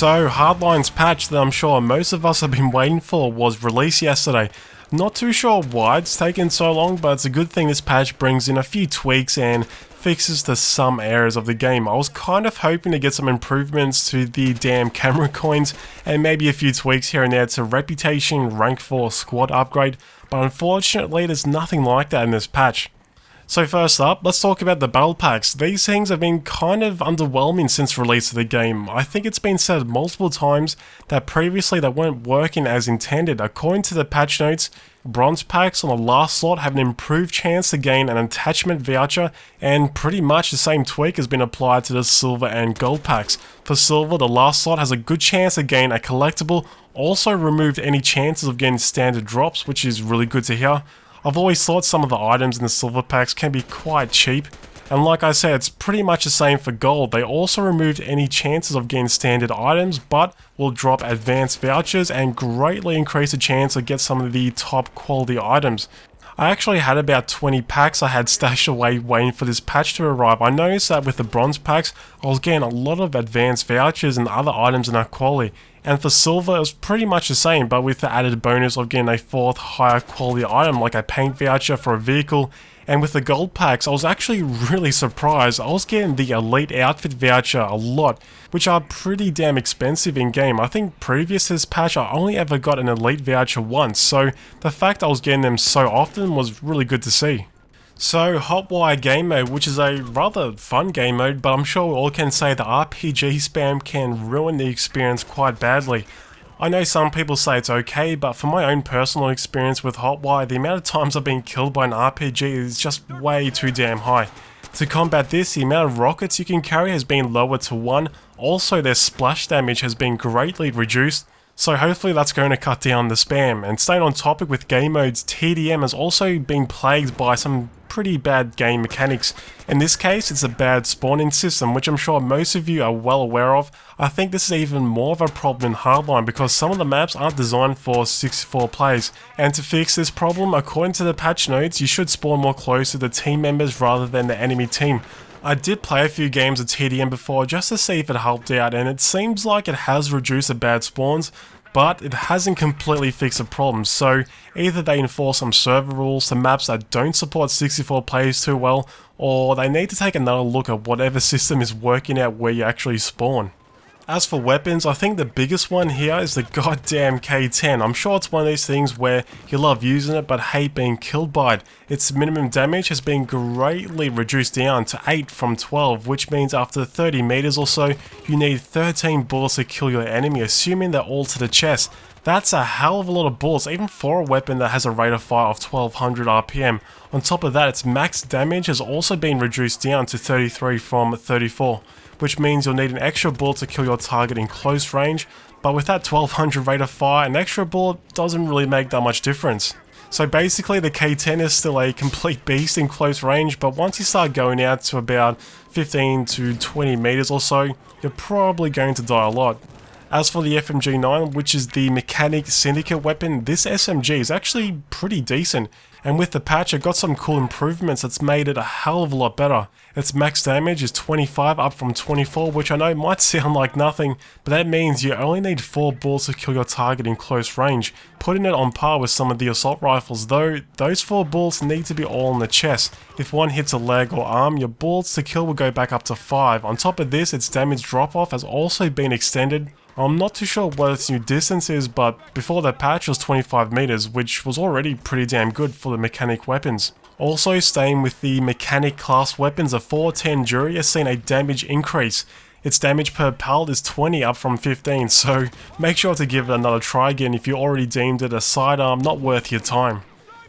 So, Hardline's patch that I'm sure most of us have been waiting for was released yesterday. Not too sure why it's taken so long, but it's a good thing this patch brings in a few tweaks and fixes to some areas of the game. I was kind of hoping to get some improvements to the damn camera coins and maybe a few tweaks here and there to reputation, rank 4, squad upgrade, but unfortunately there's nothing like that in this patch. So first up, let's talk about the battle packs. These things have been kind of underwhelming since release of the game. I think it's been said multiple times that previously they weren't working as intended. According to the patch notes, bronze packs on the last slot have an improved chance to gain an attachment voucher, and pretty much the same tweak has been applied to the silver and gold packs. For silver, the last slot has a good chance to gain a collectible, also removed any chances of getting standard drops, which is really good to hear. I've always thought some of the items in the silver packs can be quite cheap, and like I said, it's pretty much the same for gold. They also removed any chances of getting standard items, but will drop advanced vouchers and greatly increase the chance to get some of the top quality items. I actually had about 20 packs I had stashed away waiting for this patch to arrive. I noticed that with the bronze packs, I was getting a lot of advanced vouchers and other items in that quality. And for silver, it was pretty much the same, but with the added bonus of getting a fourth higher quality item like a paint voucher for a vehicle. And with the gold packs, I was actually really surprised. I was getting the elite outfit voucher a lot, which are pretty damn expensive in game. I think previous to this patch, I only ever got an elite voucher once, so the fact I was getting them so often was really good to see. So, Hotwire game mode, which is a rather fun game mode, but I'm sure we all can say the RPG spam can ruin the experience quite badly. I know some people say it's okay, but for my own personal experience with Hotwire, the amount of times I've been killed by an RPG is just way too damn high. To combat this, the amount of rockets you can carry has been lowered to 1, also their splash damage has been greatly reduced, so hopefully that's going to cut down the spam. And staying on topic with game modes, TDM has also been plagued by some pretty bad game mechanics. In this case, it's a bad spawning system, which I'm sure most of you are well aware of. I think this is even more of a problem in Hardline because some of the maps aren't designed for 64 players. And to fix this problem, according to the patch notes, you should spawn more close to the team members rather than the enemy team. I did play a few games of TDM before just to see if it helped out, and it seems like it has reduced the bad spawns, but it hasn't completely fixed the problem. So either they enforce some server rules to maps that don't support 64 players too well, or they need to take another look at whatever system is working out where you actually spawn. As for weapons, I think the biggest one here is the goddamn K10. I'm sure it's one of these things where you love using it but hate being killed by it. Its minimum damage has been greatly reduced down to 8 from 12, which means after 30 meters or so, you need 13 bullets to kill your enemy, assuming they're all to the chest. That's a hell of a lot of bullets, even for a weapon that has a rate of fire of 1200 RPM. On top of that, its max damage has also been reduced down to 33 from 34. Which means you'll need an extra bullet to kill your target in close range, but with that 1200 rate of fire, an extra bullet doesn't really make that much difference. So basically the K10 is still a complete beast in close range, but once you start going out to about 15 to 20 meters or so, you're probably going to die a lot. As for the FMG9, which is the mechanic syndicate weapon, this SMG is actually pretty decent, and with the patch it got some cool improvements that's made it a hell of a lot better. Its max damage is 25 up from 24, which I know might sound like nothing, but that means you only need 4 bullets to kill your target in close range, putting it on par with some of the assault rifles, though those 4 bullets need to be all in the chest. If one hits a leg or arm, your bullets to kill will go back up to 5. On top of this, its damage drop off has also been extended. I'm not too sure what its new distance is, but before the patch was 25 meters, which was already pretty damn good for the mechanic weapons. Also, staying with the mechanic class weapons, the 410 Jury has seen a damage increase. Its damage per pellet is 20 up from 15, so make sure to give it another try again if you already deemed it a sidearm not worth your time.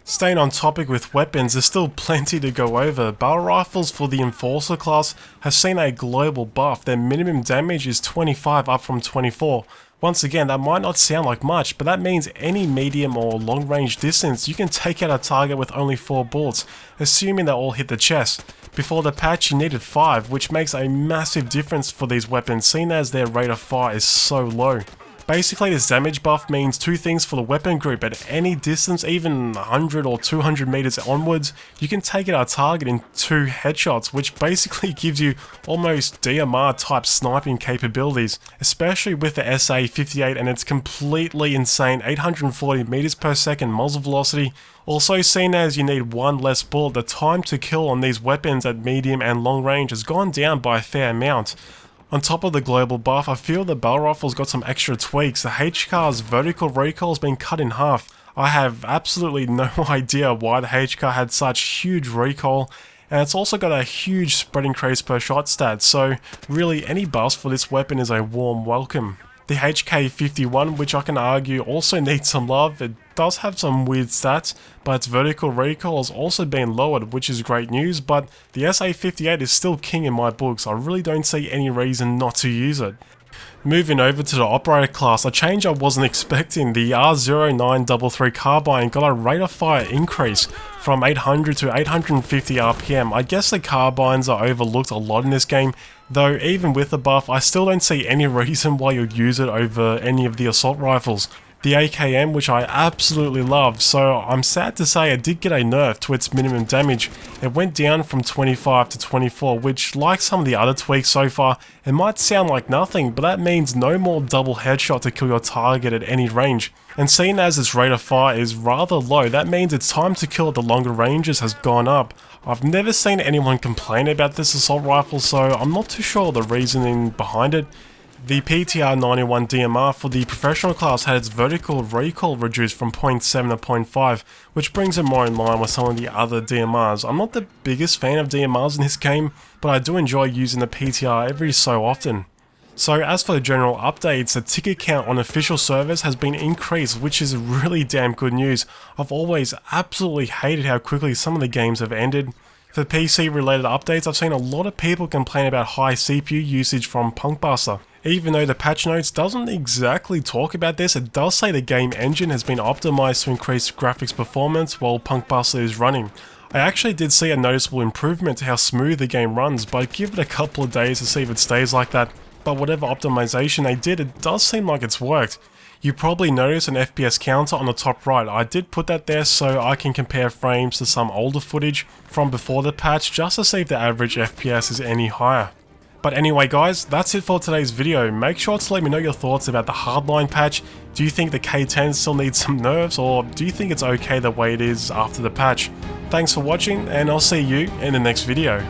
Staying on topic with weapons, there's still plenty to go over. Battle rifles for the Enforcer class have seen a global buff. Their minimum damage is 25 up from 24. Once again, that might not sound like much, but that means any medium or long range distance you can take out a target with only 4 bullets, assuming they all hit the chest. Before the patch you needed 5, which makes a massive difference for these weapons, seeing as their rate of fire is so low. Basically, this damage buff means two things for the weapon group. At any distance, even 100 or 200 meters onwards, you can take out a target in 2 headshots, which basically gives you almost DMR type sniping capabilities, especially with the SA58 and its completely insane 840 meters per second muzzle velocity. Also, seen as you need one less bullet, the time to kill on these weapons at medium and long range has gone down by a fair amount. On top of the global buff, I feel the barrel rifle's got some extra tweaks. The HCAR's vertical recoil has been cut in half. I have absolutely no idea why the HCAR had such huge recoil, and it's also got a huge spread increase per shot stat, so really any buffs for this weapon is a warm welcome. The HK51, which I can argue also needs some love, it does have some weird stats, but its vertical recoil has also been lowered, which is great news, but the SA58 is still king in my books. I really don't see any reason not to use it. Moving over to the operator class, a change I wasn't expecting. The R0933 carbine got a rate of fire increase from 800 to 850 RPM. I guess the carbines are overlooked a lot in this game, though even with the buff, I still don't see any reason why you'd use it over any of the assault rifles. The AKM, which I absolutely love, so I'm sad to say it did get a nerf to its minimum damage. It went down from 25 to 24, which, like some of the other tweaks so far, it might sound like nothing, but that means no more double headshot to kill your target at any range. And seeing as its rate of fire is rather low, that means its time to kill at the longer ranges has gone up. I've never seen anyone complain about this assault rifle, so I'm not too sure the reasoning behind it. The PTR91 DMR for the professional class had its vertical recoil reduced from 0.7 to 0.5, which brings it more in line with some of the other DMRs. I'm not the biggest fan of DMRs in this game, but I do enjoy using the PTR every so often. So as for the general updates, the ticket count on official servers has been increased, which is really damn good news. I've always absolutely hated how quickly some of the games have ended. For PC related updates, I've seen a lot of people complain about high CPU usage from Punkbuster. Even though the patch notes doesn't exactly talk about this, it does say the game engine has been optimized to increase graphics performance while Punkbuster is running. I actually did see a noticeable improvement to how smooth the game runs, but give it a couple of days to see if it stays like that. But whatever optimization they did, it does seem like it's worked. You probably notice an FPS counter on the top right. I did put that there so I can compare frames to some older footage from before the patch just to see if the average FPS is any higher. But anyway guys, that's it for today's video. Make sure to let me know your thoughts about the Hardline patch. Do you think the K10 still needs some nerfs, or do you think it's okay the way it is after the patch? Thanks for watching, and I'll see you in the next video.